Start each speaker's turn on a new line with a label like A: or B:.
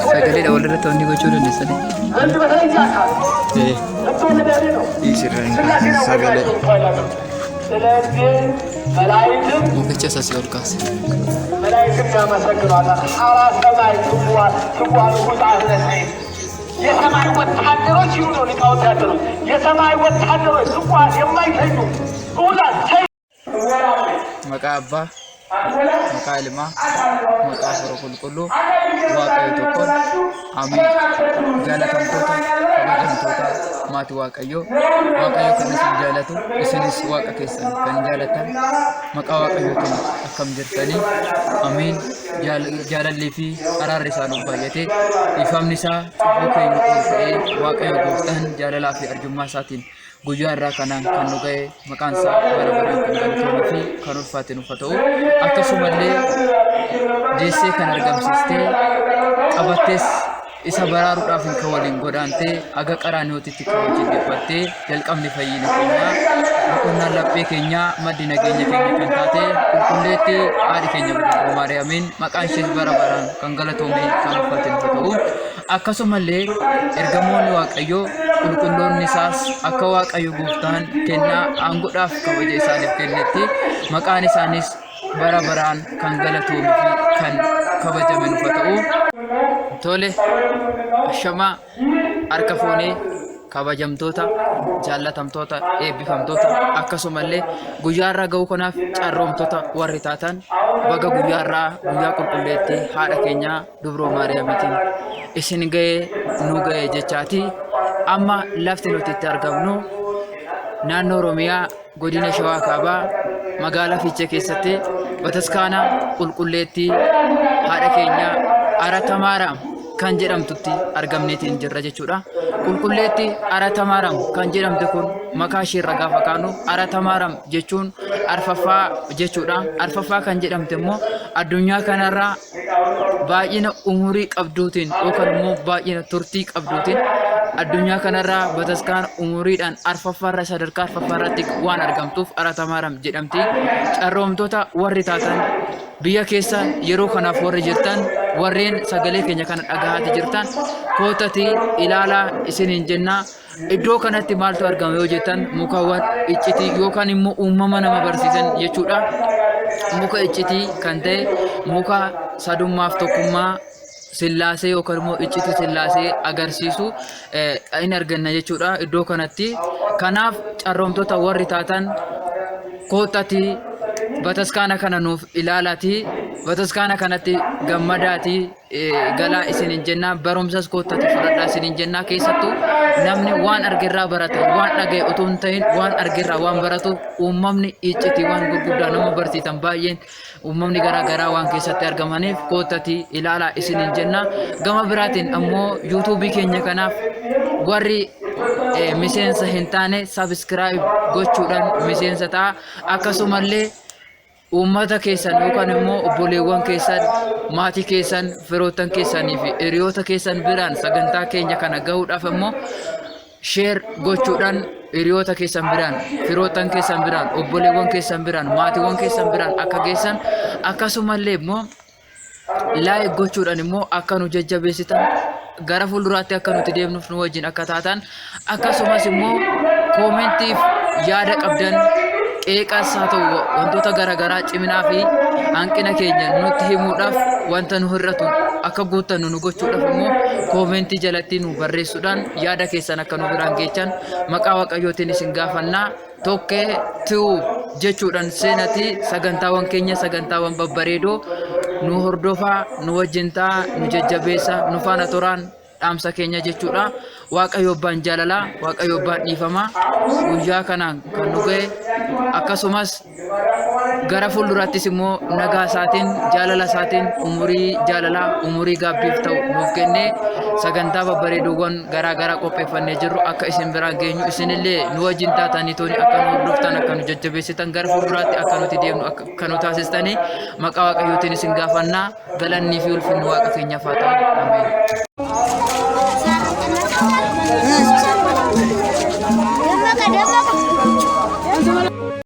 A: Sagalee walirra ta'uu inni gochuu dandeessanii. Sagalee. Mukicha asii ol kaase.
B: የሰማይ ወታደሮች ይሁኑ ወታደሮች የሰማይ ወታደሮች እንኳን የማይተኙ ሁላት
A: መቃ አባ መቃ ልማ መቃ ሰሮ ቁልቁሉ ዋቀዮ tokkon አሜን ጃለተምቶታ ከበጀምቶታ ማቲ ዋቀዮ ዋቀዮ ከነስ ጃለቱ እስንስ ዋቀ ከሰን ከን ጃለተን መቃ ዋቀዮትን አከም ጅርተኒ አሜን ጃለሊፊ አራሪሳኑ ባየቴ ይፋምኒሳ ቡከይ ንቆይ ዋቀዮ ጎፍተን ጃለላፊ አርጁማ ሳቲን guyyaa irraa kanaan kan nu ga'e maqaan isaa bara baraan kan galatoomuu fi kan ulfaate nuuf haa ta'u akkasumallee deessee kan argamsiistee qabattees isa baraaruudhaaf kan waliin godaantee aga qaraaniyotitti kan wajjin dhiphattee jalqabni fayyina keenyaa boqonnaan laphee keenyaa maddi nageenya keenya kan taate qulqulleetti haadhi keenya guddaa maariyaamiin maqaan ishees bara baraan kan galatoomee kan ulfaate nuuf haa ta'u akkasumallee ergamoonni waaqayyoo qulqulloonni isaas akka waaqayyo gooftaan kennaa aangoodhaaf kabaja isaaniif kennetti maqaan isaanis bara baraan kan galatoomuu fi kan kabajame nuuf haa ta'u tole ashama harka fuunee kabajamtoota jaallatamtoota eebbifamtoota akkasumallee guyyaarraa ga'uu kanaaf carroomtoota warri taatan baga guyyaarraa guyyaa qulqulleetti haadha keenya dubroo maariyaamiitiin isin ga'ee nu ga'ee jechaati. Amma lafti nuti itti argamnu naannoo Oromiyaa godina Shawaa Kaabaa magaalaa Fiichee keessatti bataskaana qulqulleetti haadha keenya Arata Maaraam kan jedhamtutti argamneetiin jirra jechuudha. Qulqulleetti Arata Maaraam kan jedhamte kun maqaa ishee irra gaafa kaanu Arata Maaraam jechuun arfaffaa jechuudha. Arfaffaa kan jedhamte immoo addunyaa kanarraa baay'ina umurii qabduutiin yookaan immoo baay'ina turtii qabduutiin addunyaa kanarraa bataskaana umuriidhaan arfaffaarra sadarkaa arfaffaarratti waan argamtuuf Arata Maaraam jedhamti. Carroomtoota warri taatan biyya keessa yeroo kanaaf warri jirtan warreen sagalee keenya kana dhagahaati jirtan kootati ilaalaa isiniin jennaa. Iddoo kanatti maaltu argama yoo jettan mukawwan iccitii yookaan immoo uumama nama barsiisan jechuudha. Muka iccitii kan ta'e muka sadummaaf tokkummaa sillaasee yookaan immoo iccitii sillaasee agarsiisu in arganna jechuudha iddoo kanatti. Kanaaf carroomtoota warri taatan kootati bataskaana kana nuuf ilaalaati. Bataskaana kanatti gammadaati galaa isiniin jennaa. Barumsas kootati fudhadhaa isiniin jennaa. Keessattuu namni waan argirraa barata waan dhaga'e otoo hin ta'in waan argirraa waan baratu uumamni iccitii waan gurguddaa nama barsiisan baay'een uumamni garaagaraa waan keessatti argamaniif kootati ilaalaa isiniin jennaa. Gama biraatiin ammoo yuutuubii keenya kanaaf warri miseensa hin taane sabiskiraayib gochuudhaan miseensa ta'a. Akkasumallee uummata keessan yookaan immoo obboleewwan keessan maatii keessan firootan keessanii fi hiriyoota keessan biraan sagantaa keenya kana gahuudhaaf immoo sheer gochuudhaan hiriyoota keessan biraan firootan keessan biraan obboleewwan keessan biraan maatiiwwan keessan biraan akka geessan akkasumallee immoo laayik gochuudhaan immoo akka nu jajjabeessitan gara fuulduraatti akka nuti deemnuuf nu wajjin akka taatan akkasumas immoo koomentiif yaada qabdan qeeqas haa ta'u wantoota garaagaraa ciminaa fi hanqina keenya nutti himuudhaaf wanta nu hir'atu akka guuttannu nu gochuudhaaf immoo koomentii jalatti nu barreessuudhaan yaada keessan akka nu biraan geechan maqaa waaqayyootiin isin gaafannaa. Tokkee ti'uu jechuudhaan seenati sagantaawwan keenya sagantaawwan babbareedoo nu hordofaa nu wajjin ta'a nu jajjabeessa nu faana turaan dhaamsa keenya jechuudha. Waaqayyo abbaan jaalalaa waaqayyo abbaan dhiifamaa guyyaa kanaan kan nu ga'e akkasumas gara fuulduraattis immoo nagaa isaatiin jaalala isaatiin umurii jaalalaa umurii gaabbiif ta'u nuuf kennee sagantaa babbareedoowwan garaagaraa qopheeffannee jirru akka isin biraan geenyu isinillee nu wajjin taatanii tooni akka nu hordoftan akka nu jajjabeessitan gara fuulduraatti akka nuti deemnu akka nu taasistanii maqaa waaqayyootiin isin gaafannaa. Galannii fi ulfinni waaqa keenyaaf haa ta'u. Ameen.